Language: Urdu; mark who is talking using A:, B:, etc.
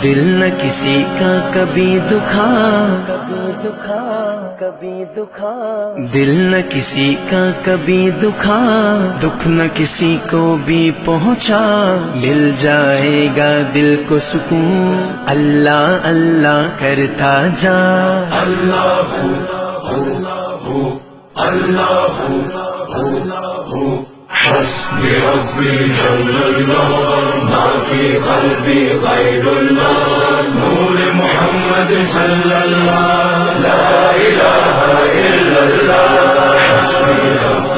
A: دل نہ کسی کا کبھی دکھا، دل نہ کسی کا کبھی دکھا، دکھ نہ کسی کو بھی پہنچا، مل جائے گا دل کو سکون، اللہ اللہ کرتا جا۔
B: اللہ حسبي ربي جل الله ما في قلبي غير الله نور محمد صلى الله لا إله إلا الله حسبي ربي